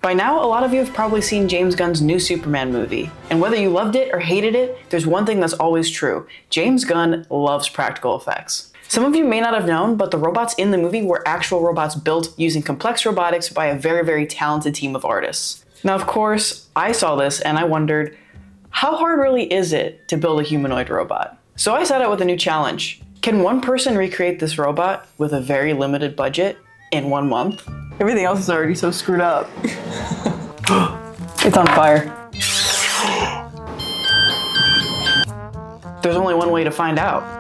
By now, a lot of you have probably seen James Gunn's new Superman movie. And whether you loved it or hated it, there's one thing that's always true. James Gunn loves practical effects. Some of you may not have known, but the robots in the movie were actual robots built using complex robotics by a very, very talented team of artists. Now, of course, I saw this and I wondered, how hard really is it to build a humanoid robot? So I set out with a new challenge. Can one person recreate this robot with a very limited budget in 1 month? Everything else is already so screwed up. It's on fire. There's only one way to find out.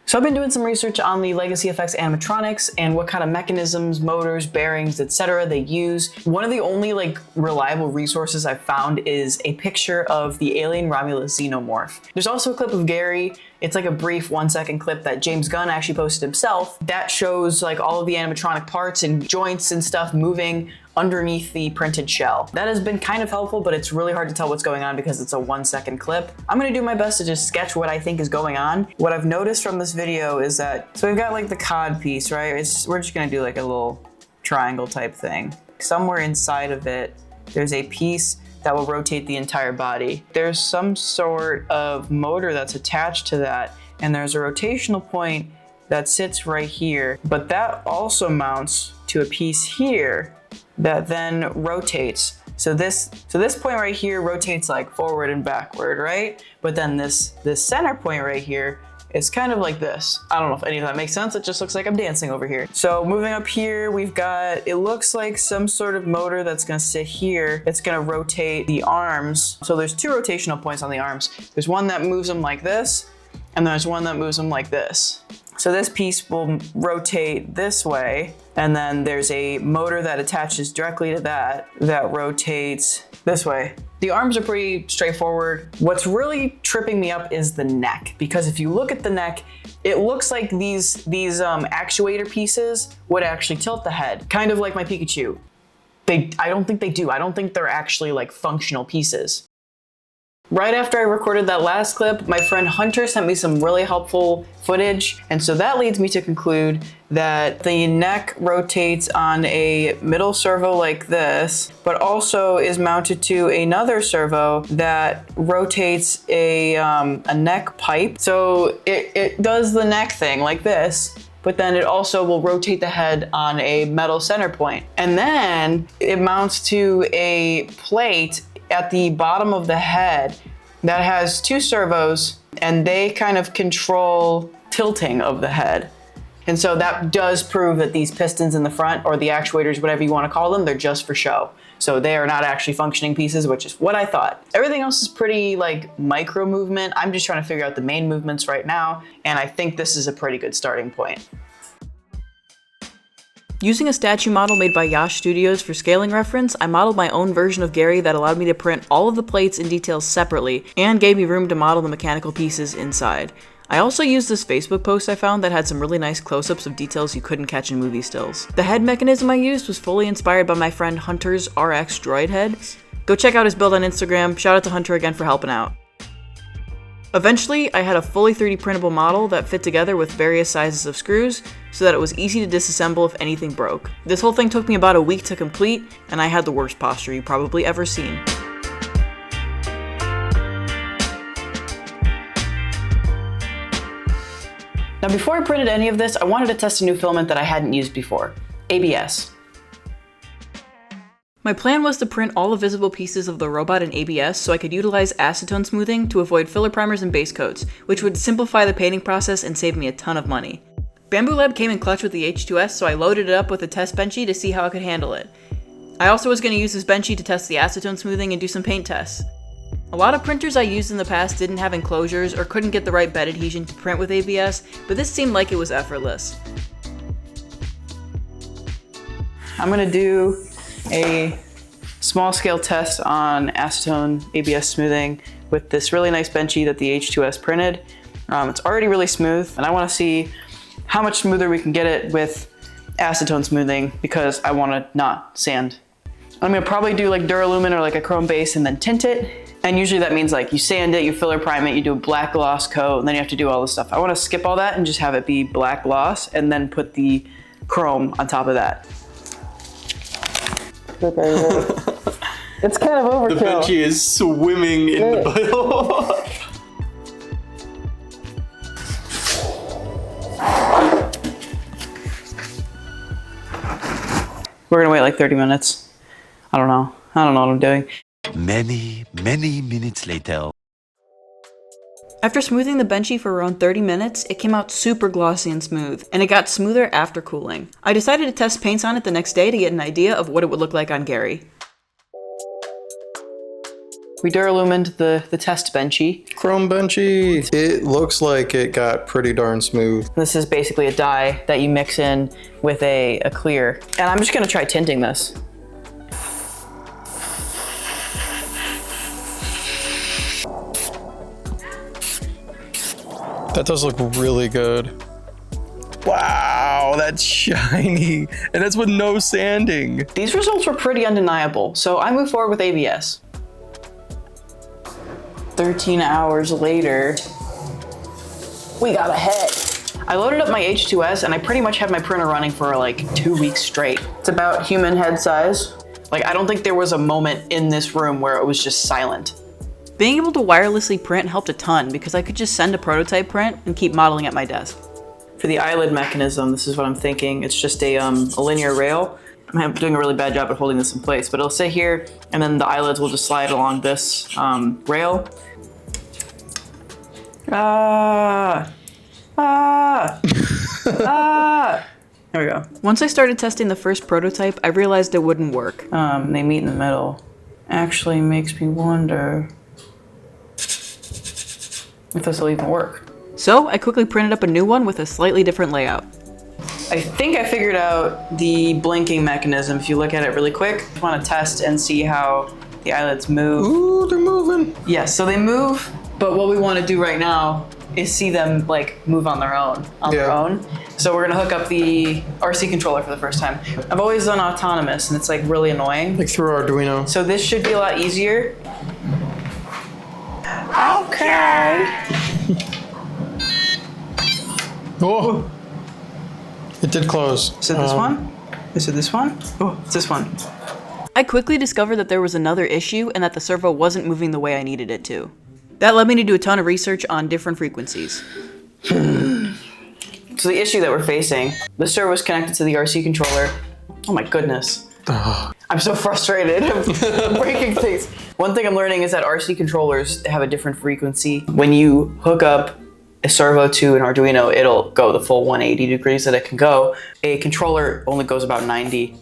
So I've been doing some research on the Legacy FX animatronics and what kind of mechanisms, motors, bearings, etc. they use. One of the only reliable resources I've found is a picture of the alien Romulus xenomorph. There's also a clip of Gary. It's like a brief 1-second clip that James Gunn actually posted himself that shows all of the animatronic parts and joints and stuff moving underneath the printed shell. That has been kind of helpful, but it's really hard to tell what's going on because it's a 1-second clip. I'm gonna do my best to just sketch what I think is going on. What I've noticed from this video is that, so we've got the cod piece, right? We're just gonna do a little triangle type thing. Somewhere inside of it, there's a piece that will rotate the entire body. There's some sort of motor that's attached to that, and there's a rotational point that sits right here, but that also mounts to a piece here that then rotates. So this point right here rotates forward and backward, right? But then this center point right here is kind of like this. I don't know if any of that makes sense. It just looks like I'm dancing over here. So moving up here, we've got, it looks like some sort of motor that's gonna sit here. It's gonna rotate the arms. So there's 2 rotational points on the arms. There's one that moves them like this, and there's one that moves them like this. So this piece will rotate this way, and then there's a motor that attaches directly to that rotates this way. The arms are pretty straightforward. What's really tripping me up is the neck, because if you look at the neck, it looks like these actuator pieces would actually tilt the head, kind of like my Pikachu. I don't think they do. I don't think they're actually functional pieces. Right after I recorded that last clip, my friend Hunter sent me some really helpful footage, and so that leads me to conclude that the neck rotates on a middle servo like this, but also is mounted to another servo that rotates a neck pipe. So it does the neck thing like this, but then it also will rotate the head on a metal center point. And then it mounts to a plate at the bottom of the head that has 2 servos, and they kind of control tilting of the head. And so that does prove that these pistons in the front, or the actuators, whatever you want to call them, they're just for show. So they are not actually functioning pieces, which is what I thought. Everything else is pretty micro movement. I'm just trying to figure out the main movements right now, and I think this is a pretty good starting point. Using a statue model made by Yash Studios for scaling reference, I modeled my own version of Gary that allowed me to print all of the plates and details separately, and gave me room to model the mechanical pieces inside. I also used this Facebook post I found that had some really nice close-ups of details you couldn't catch in movie stills. The head mechanism I used was fully inspired by my friend Hunter's RX droid head. Go check out his build on Instagram. Shout out to Hunter again for helping out. Eventually, I had a fully 3D printable model that fit together with various sizes of screws so that it was easy to disassemble if anything broke. This whole thing took me about a week to complete, and I had the worst posture you've probably ever seen. Now before I printed any of this, I wanted to test a new filament that I hadn't used before, ABS. My plan was to print all the visible pieces of the robot in ABS so I could utilize acetone smoothing to avoid filler primers and base coats, which would simplify the painting process and save me a ton of money. Bamboo Lab came in clutch with the H2S, so I loaded it up with a test benchy to see how I could handle it. I also was going to use this benchy to test the acetone smoothing and do some paint tests. A lot of printers I used in the past didn't have enclosures or couldn't get the right bed adhesion to print with ABS, but this seemed like it was effortless. I'm going to do a small scale test on acetone ABS smoothing with this really nice benchy that the H2S printed. It's already really smooth, and I want to see how much smoother we can get it with acetone smoothing because I want to not sand. I'm going to probably do Duralumin or a chrome base and then tint it. And usually that means you sand it, you filler prime it, you do a black gloss coat, and then you have to do all this stuff. I want to skip all that and just have it be black gloss and then put the chrome on top of that. It's kind of overkill. The benchy is swimming in the puddle. We're gonna wait like 30 minutes. I don't know what I'm doing. Many minutes later. After smoothing the benchy for around 30 minutes, it came out super glossy and smooth, and it got smoother after cooling. I decided to test paints on it the next day to get an idea of what it would look like on Gary. We duralumined the test benchy. Chrome benchy. It looks like it got pretty darn smooth. This is basically a dye that you mix in with a clear. And I'm just gonna try tinting this. That does look really good. Wow, that's shiny. And that's with no sanding. These results were pretty undeniable, so I moved forward with ABS. 13 hours later, we got ahead. I loaded up my H2S and I pretty much had my printer running for like 2 weeks straight. It's about human head size. Like, I don't think there was a moment in this room where it was just silent. Being able to wirelessly print helped a ton because I could just send a prototype print and keep modeling at my desk. For the eyelid mechanism, this is what I'm thinking. It's just a linear rail. I'm doing a really bad job at holding this in place, but it'll sit here and then the eyelids will just slide along this rail. There we go. Once I started testing the first prototype, I realized it wouldn't work. They meet in the middle. Actually makes me wonder if this will even work. So I quickly printed up a new one with a slightly different layout. I think I figured out the blinking mechanism. If you look at it really quick, I want to test and see how the eyelids move. Ooh, they're moving. Yes, so they move, but what we want to do right now is see them like move on their own. So we're gonna hook up the RC controller for the first time. I've always done autonomous and it's like really annoying. Like through Arduino. So this should be a lot easier. Okay. Oh, it did close. Is it this one? Is it this one? Oh, it's this one. I quickly discovered that there was another issue and that the servo wasn't moving the way I needed it to. That led me to do a ton of research on different frequencies. So the issue that we're facing, the servo is connected to the RC controller. Oh my goodness. I'm so frustrated. I'm breaking things. One thing I'm learning is that RC controllers have a different frequency. When you hook up a servo to an Arduino, it'll go the full 180 degrees that it can go. A controller only goes about 90.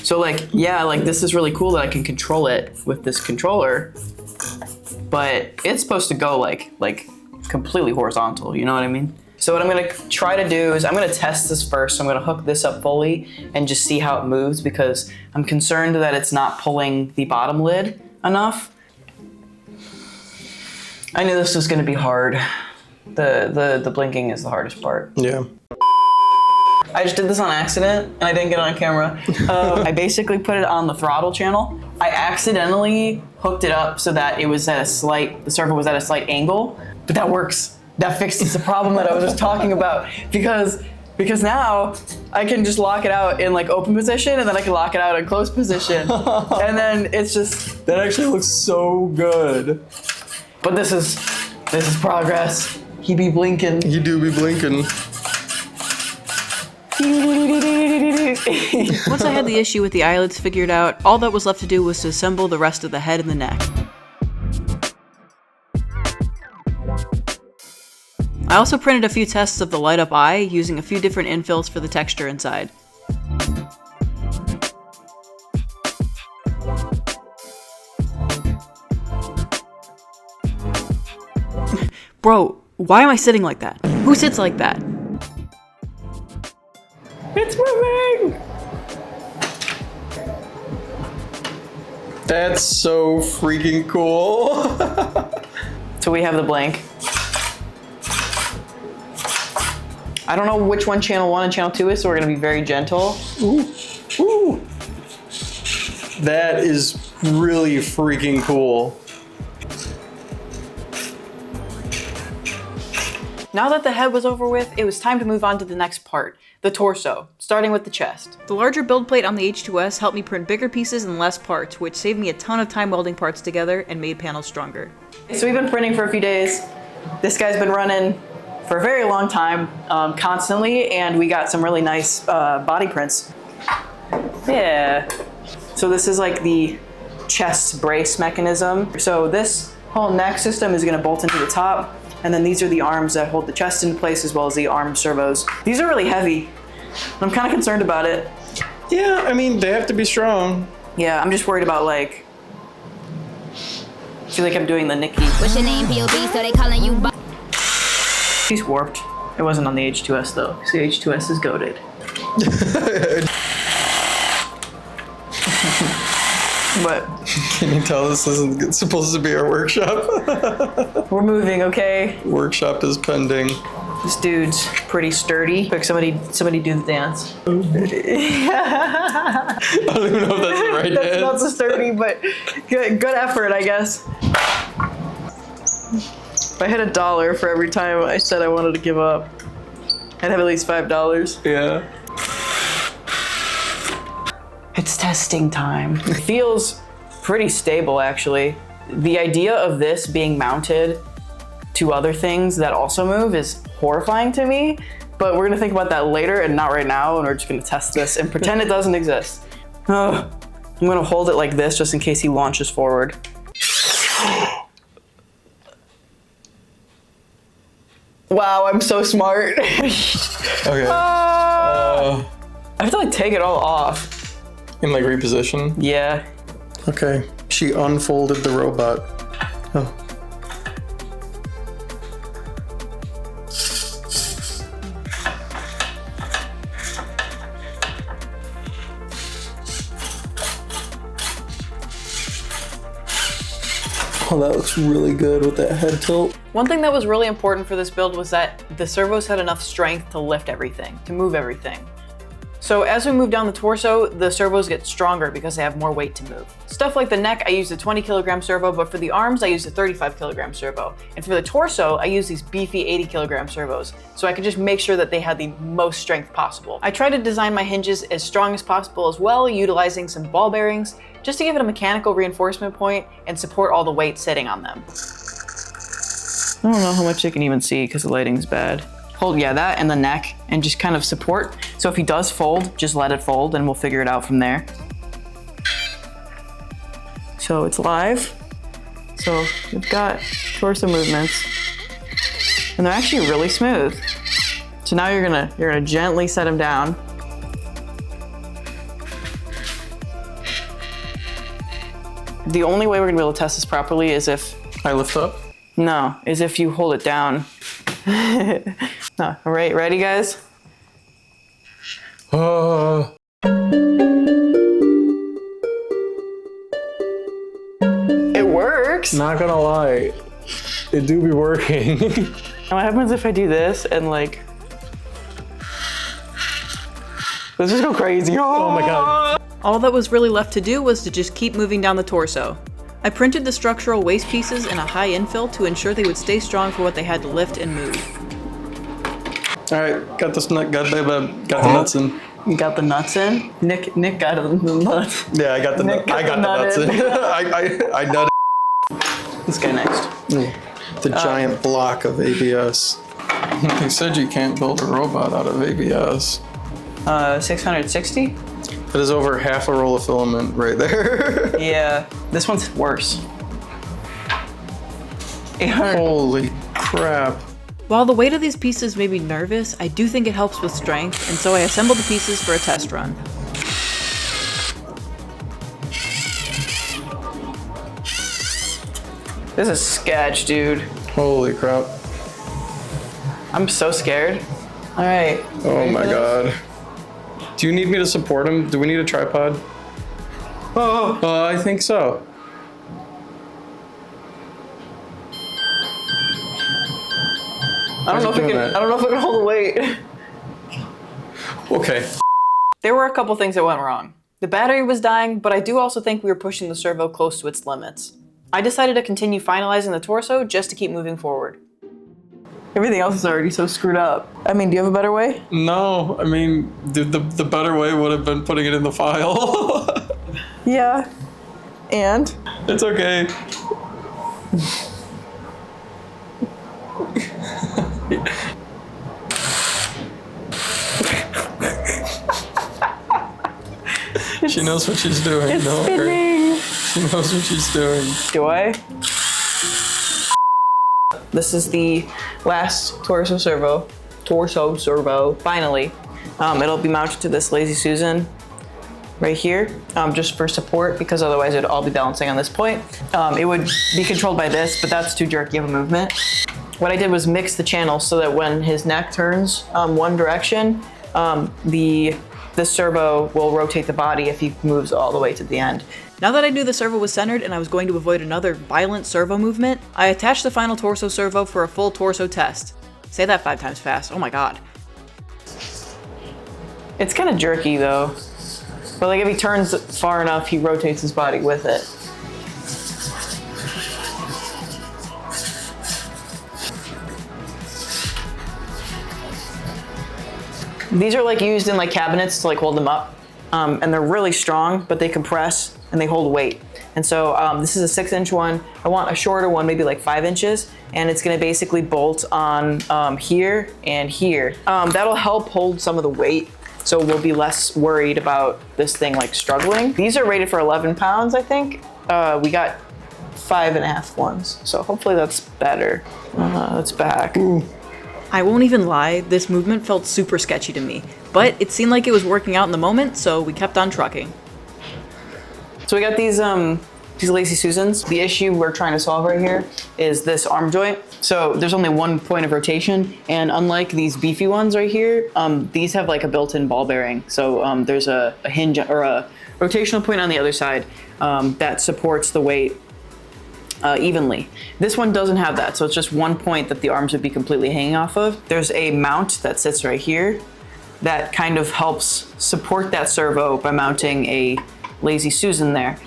So like, yeah, like this is really cool that I can control it with this controller, but it's supposed to go like completely horizontal, you know what I mean? So what I'm gonna try to do is I'm gonna test this first. So I'm gonna hook this up fully and just see how it moves because I'm concerned that it's not pulling the bottom lid enough. I knew this was gonna be hard. The blinking is the hardest part. Yeah. I just did this on accident and I didn't get it on camera. I basically put it on the throttle channel. I accidentally hooked it up so that it was at the servo was at a slight angle, but that works. That fixes the problem that I was just talking about because now I can just lock it out in like open position and then I can lock it out in closed position. And then it's just, That actually looks so good. but this is progress. He be blinking. You do be blinking. Once I had the issue with the eyelids figured out, all that was left to do was to assemble the rest of the head and the neck. I also printed a few tests of the light up eye using a few different infills for the texture inside. Bro, why am I sitting like that? Who sits like that? It's moving! That's so freaking cool. So we have the blank. I don't know which one channel 1 and channel 2 is, so we're gonna be very gentle. Ooh, ooh. That is really freaking cool. Now that the head was over with, it was time to move on to the next part, the torso, starting with the chest. The larger build plate on the H2S helped me print bigger pieces and less parts, which saved me a ton of time welding parts together and made panels stronger. So we've been printing for a few days. This guy's been running for a very long time, constantly, and we got some really nice body prints. Yeah. So this is like the chest brace mechanism. So this whole neck system is gonna bolt into the top, and then these are the arms that hold the chest into place as well as the arm servos. These are really heavy. I'm kind of concerned about it. Yeah, I mean, they have to be strong. Yeah, I'm just worried about like, I feel like I'm doing the Nikki. What's your name, POV? So they calling you. She's warped. It wasn't on the H2S though. So the H2S is goated. But Can you tell this isn't supposed to be our workshop? we're moving, okay? Workshop is pending. This dude's pretty sturdy. Quick, somebody do the dance. I don't even know if that's the right That's dance. not so sturdy, but good effort, I guess. If I hit $1 for every time I said I wanted to give up, I'd have at least $5. Yeah. It's testing time. It feels pretty stable, actually. The idea of this being mounted to other things that also move is horrifying to me, but we're gonna think about that later and not right now, and we're just gonna test this and pretend it doesn't exist. Ugh. I'm gonna hold it like this just in case he launches forward. Wow, I'm so smart. Okay. I have to like take it all off. In like reposition. Yeah. Okay. She unfolded the robot. Oh. Oh, that looks really good with that head tilt. One thing that was really important for this build was that the servos had enough strength to lift everything, to move everything. So as we move down the torso, the servos get stronger because they have more weight to move. Stuff like the neck, I used a 20 kilogram servo, but for the arms, I used a 35 kilogram servo. And for the torso, I used these beefy 80 kilogram servos, so I could just make sure that they had the most strength possible. I tried to design my hinges as strong as possible as well, utilizing some ball bearings, just to give it a mechanical reinforcement point and support all the weight sitting on them. I don't know how much you can even see because the lighting's bad. Hold, yeah, that and the neck, and just kind of support. So if he does fold, just let it fold and we'll figure it out from there. So it's live. So we've got torso movements and they're actually really smooth. So now you're gonna gently set him down. The only way we're gonna be able to test this properly is if I lift up? No, is if you hold it down. No, all right, ready guys? It works. Not gonna lie, it do be working. And what happens if I do this and like, let's just go crazy. Oh my god. All that was really left to do was to just keep moving down the torso. I printed the structural waist pieces in a high infill to ensure they would stay strong for what they had to lift and move. All right, got this nut, got the nuts in. You got the nuts in? Nick got the nuts. Yeah, I got the Nick nut. I got the nuts in. I nutted This guy next. the giant block of ABS. They said you can't build a robot out of ABS. 660? That is over half a roll of filament right there. Yeah, this one's worse. 800. Holy crap. While the weight of these pieces made me nervous, I do think it helps with strength, and so I assembled the pieces for a test run. This is sketch, dude. Holy crap. I'm so scared. All right. Oh my god. Do you need me to support him? Do we need a tripod? Oh. I think so. I don't know if it can hold the weight. Okay. There were a couple things that went wrong. The battery was dying, but I do also think we were pushing the servo close to its limits. I decided to continue finalizing the torso just to keep moving forward. Everything else is already so screwed up. I mean, do you have a better way? No, I mean, the better way would have been putting it in the file. Yeah. And? It's okay. She knows what she's doing. It's Don't worry. spinning. She knows what she's doing. Do I? This is the last torso servo. Finally. It'll be mounted to this Lazy Susan right here, just for support, because otherwise it'd all be balancing on this point. It would be controlled by this, but that's too jerky of a movement. What I did was mix the channels so that when his neck turns one direction, the servo will rotate the body if he moves all the way to the end. Now that I knew the servo was centered and I was going to avoid another violent servo movement, I attached the final torso servo for a full torso test. Say that 5 times fast, oh my god. It's kind of jerky though. But like if he turns far enough, he rotates his body with it. These are like used in like cabinets to like hold them up. And they're really strong, but they compress and they hold weight. And so this is a 6-inch one. I want a shorter one, maybe like 5 inches. And it's gonna basically bolt on here and here. That'll help hold some of the weight. So we'll be less worried about this thing like struggling. These are rated for 11 pounds, I think. We got 5.5 ones. So hopefully that's better. It's back. Ooh. I won't even lie, this movement felt super sketchy to me, but it seemed like it was working out in the moment, so we kept on trucking. So we got these Lazy Susans. The issue we're trying to solve right here is this arm joint. So there's only one point of rotation, and unlike these beefy ones right here, these have like a built-in ball bearing. So there's a hinge or a rotational point on the other side that supports the weight evenly. This one doesn't have that, so it's just one point that the arms would be completely hanging off of. There's a mount that sits right here that kind of helps support that servo by mounting a Lazy Susan there.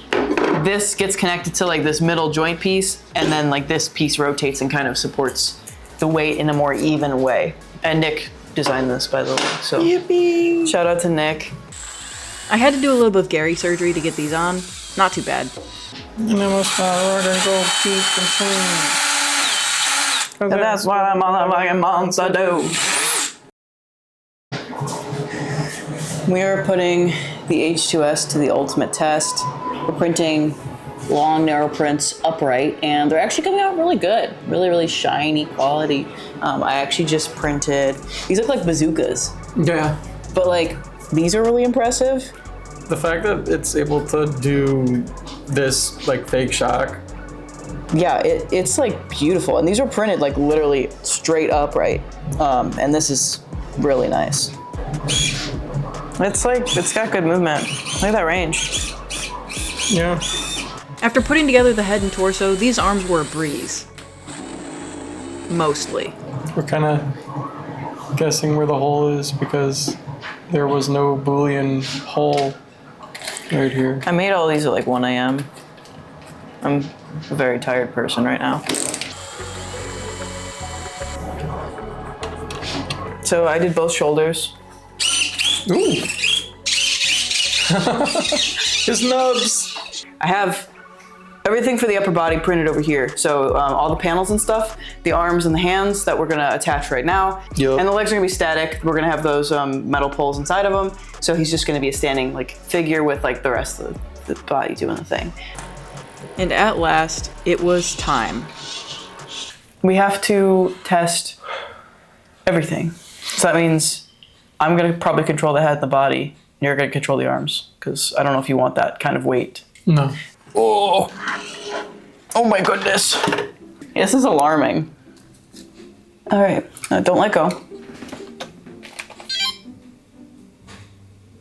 This gets connected to like this middle joint piece, and then like this piece rotates and kind of supports the weight in a more even way. And Nick designed this, by the way, so yippee! Shout out to Nick. I had to do a little bit of Gary surgery to get these on. Not too bad. And that's what a motherfucking monster do. We are putting the H2S to the ultimate test. We're printing long, narrow prints upright, and they're actually coming out really good. Really, really shiny quality. I actually just printed, these look like bazookas. Yeah. But like, these are really impressive. The fact that it's able to do this like fake shock. Yeah, it's like beautiful. And these are printed like literally straight upright. And this is really nice. It's got good movement. Look at that range. Yeah. After putting together the head and torso, these arms were a breeze. Mostly. We're kind of guessing where the hole is because there was no Boolean hole right here. I made all these at like 1 a.m. I'm a very tired person right now. So I did both shoulders. Ooh. His nubs. I have everything for the upper body printed over here. So all the panels and stuff, the arms and the hands that we're gonna attach right now. Yep. And the legs are gonna be static. We're gonna have those metal poles inside of them. So he's just gonna be a standing like figure with like the rest of the body doing the thing. And at last, it was time. We have to test everything. So that means I'm gonna probably control the head and the body. You're gonna control the arms, because I don't know if you want that kind of weight. No. Oh, oh my goodness. This is alarming. All right, don't let go.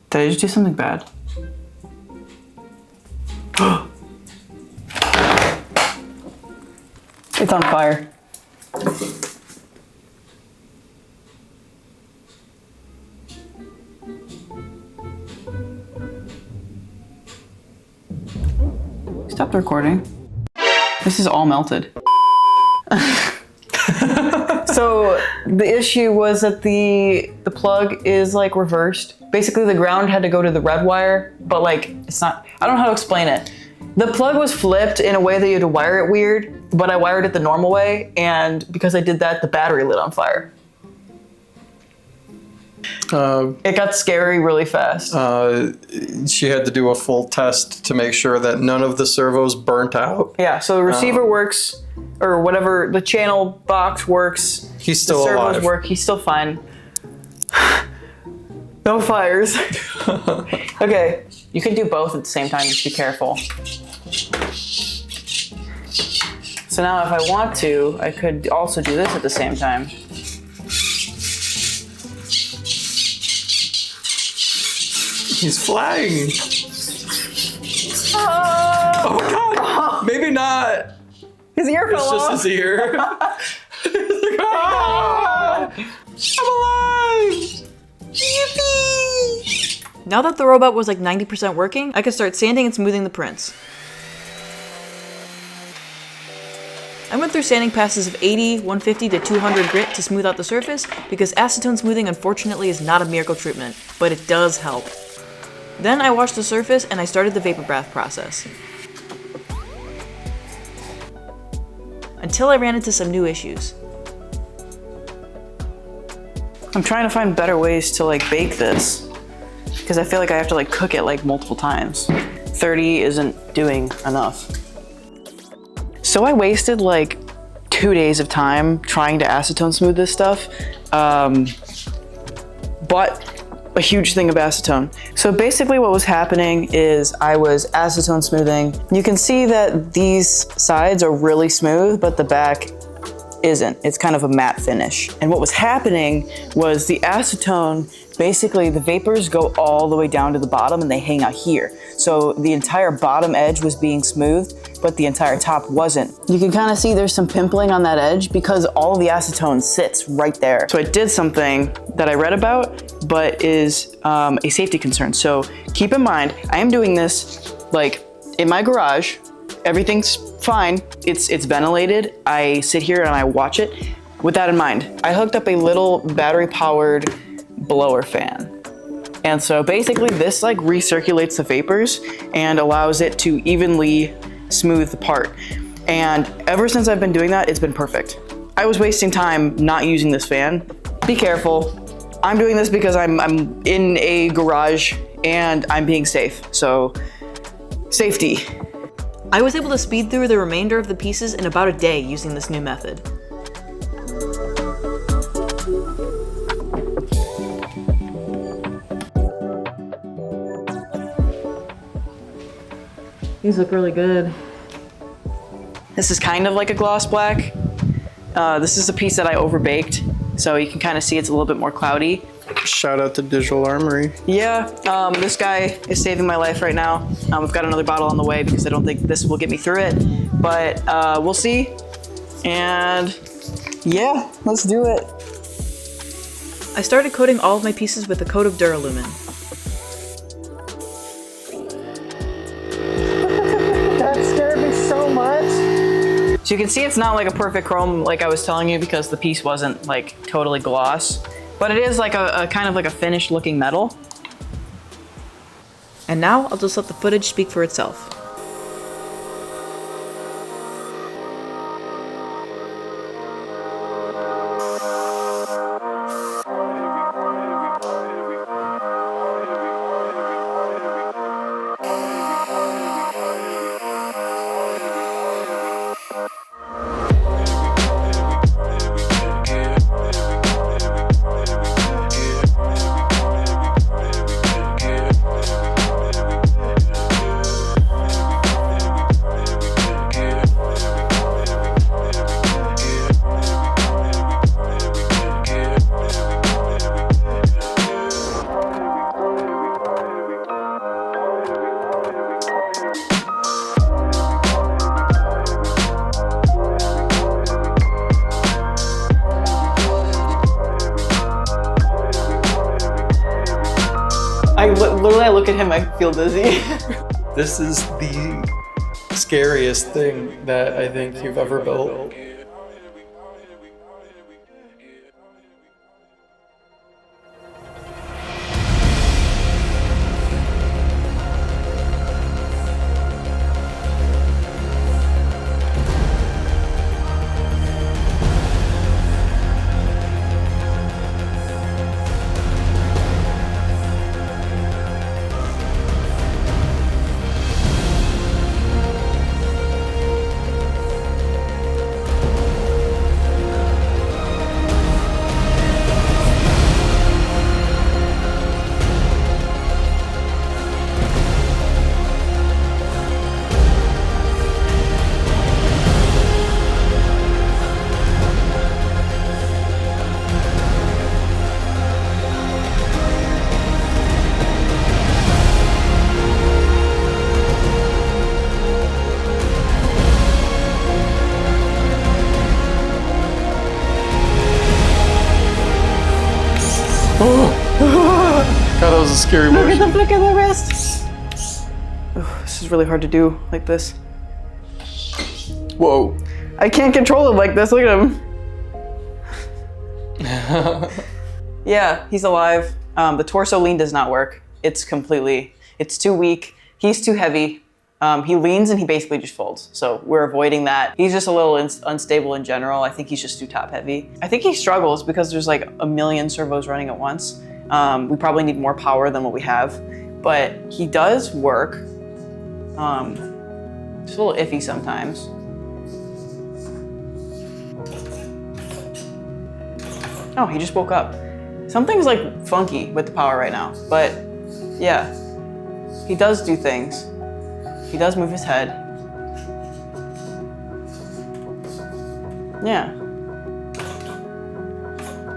Did I just do something bad? It's on fire. Stop the recording. This is all melted. So The issue was that the plug is like reversed. Basically the ground had to go to the red wire, but like it's not, I don't know how to explain it. The plug was flipped in a way that you had to wire it weird, but I wired it the normal way, and because I did that, the battery lit on fire. It got scary really fast. She had to do a full test to make sure that none of the servos burnt out. Yeah, so the receiver works, or whatever, the channel box works. He's still the servos alive. work, he's still fine. No fires. Okay, you can do both at the same time, just be careful. So now if I want to, I could also do this at the same time. He's flying. Oh god! Maybe not. His ear fell It's off. just his ear. He's like, ah! I'm alive! Yippee! Now that the robot was like 90% working, I could start sanding and smoothing the prints. I went through sanding passes of 80, 150 to 200 grit to smooth out the surface because acetone smoothing unfortunately is not a miracle treatment, but it does help. Then I washed the surface and I started the vapor bath process. Until I ran into some new issues. I'm trying to find better ways to like bake this because I feel like I have to like cook it like multiple times. 30 isn't doing enough. So I wasted like 2 days of time trying to acetone smooth this stuff. But a huge thing of acetone. So basically what was happening is I was acetone smoothing. You can see that these sides are really smooth, but the back isn't. It's kind of a matte finish. And what was happening was the acetone, basically the vapors go all the way down to the bottom and they hang out here. So the entire bottom edge was being smoothed, but the entire top wasn't. You can kind of see there's some pimpling on that edge because all the acetone sits right there. So I did something that I read about, but is a safety concern. So keep in mind, I am doing this like in my garage. Everything's fine. It's ventilated. I sit here and I watch it. With that in mind, I hooked up a little battery-powered blower fan. And so basically this like recirculates the vapors and allows it to evenly smooth the part. And ever since I've been doing that, it's been perfect. I was wasting time not using this fan. Be careful. I'm doing this because I'm in a garage and I'm being safe. So safety. I was able to speed through the remainder of the pieces in about a day using this new method. These look really good. This is kind of like a gloss black. This is a piece that I overbaked, so you can kind of see it's a little bit more cloudy. Shout out to Digital Armory. Yeah, this guy is saving my life right now. We've got another bottle on the way because I don't think this will get me through it, but we'll see. And yeah, let's do it. I started coating all of my pieces with a coat of Duralumin. That scared me so much. So you can see it's not like a perfect chrome like I was telling you because the piece wasn't like totally gloss, but it is like a kind of like a finished looking metal. And now I'll just let the footage speak for itself. Literally, I look at him, I feel dizzy. This is the scariest thing that I think you've ever built. a scary Look at the motion. flick of the wrist. Ugh, this is really hard to do like this. Whoa. I can't control him like this. Look at him. Yeah, he's alive. The torso lean does not work. It's too weak. He's too heavy. He leans and he basically just folds. So we're avoiding that. He's just a little unstable in general. I think he's just too top heavy. I think he struggles because there's like a million servos running at once. We probably need more power than what we have, but he does work. Just a little iffy sometimes. Oh, he just woke up. Something's like funky with the power right now, but yeah, he does do things. He does move his head. Yeah.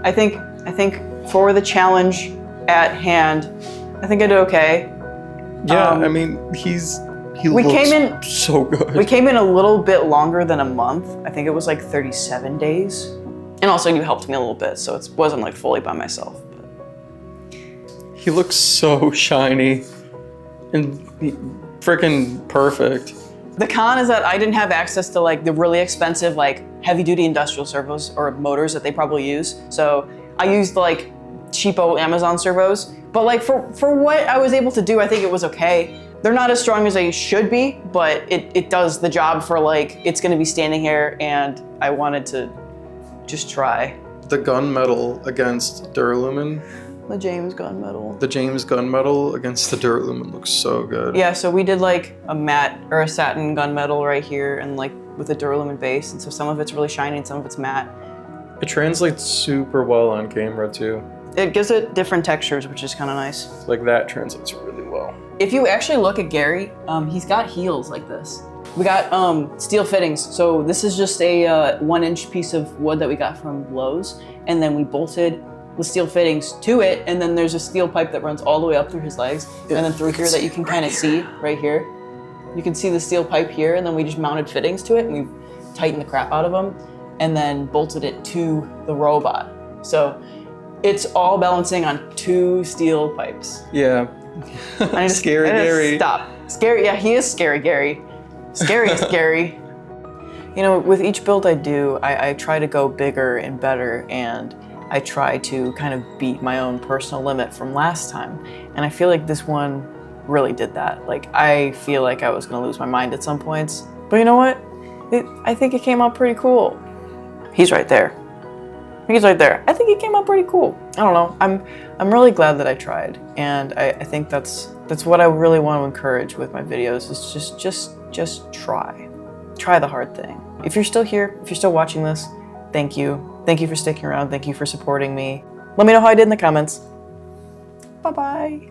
I think for the challenge at hand, I think I did okay. Yeah, I mean, he we looks came in- so good. We came in a little bit longer than a month. I think it was like 37 days. And also you helped me a little bit, so it wasn't like fully by myself. But. He looks so shiny and freaking perfect. The con is that I didn't have access to like the really expensive like heavy duty industrial servos or motors that they probably use. So I used like cheapo Amazon servos, but like for what I was able to do, I think it was okay. They're not as strong as they should be, but it does the job for like, it's gonna be standing here and I wanted to just try. The gunmetal against Duralumin. The James gunmetal. The James gunmetal against the Duralumin looks so good. Yeah, so we did like a matte or a satin gunmetal right here and like with a Duralumin base. And so some of it's really shiny and some of it's matte. It translates super well on camera too. It gives it different textures, which is kind of nice. Like that translates really well. If you actually look at Gary, he's got heels like this. We got steel fittings. So this is just a 1 inch piece of wood that we got from Lowe's. And then we bolted with steel fittings to it. And then there's a steel pipe that runs all the way up through his legs. And then through here that you can kind of see right here. You can see the steel pipe here. And then we just mounted fittings to it and we tightened the crap out of them and then bolted it to the robot. So it's all balancing on 2 steel pipes. Yeah. Scary Gary. Stop. Scary, yeah, he is scary Gary. Scary, scary. You know, with each build I do, I try to go bigger and better, and I try to kind of beat my own personal limit from last time. And I feel like this one really did that. Like, I feel like I was gonna lose my mind at some points. But you know what? I think it came out pretty cool. He's right there. He's right there. I think it came out pretty cool. I don't know. I'm really glad that I tried, and I think that's what I really want to encourage with my videos is just try. Try the hard thing. If you're still here, if you're still watching this, thank you. Thank you for sticking around. Thank you for supporting me. Let me know how I did in the comments. Bye-bye.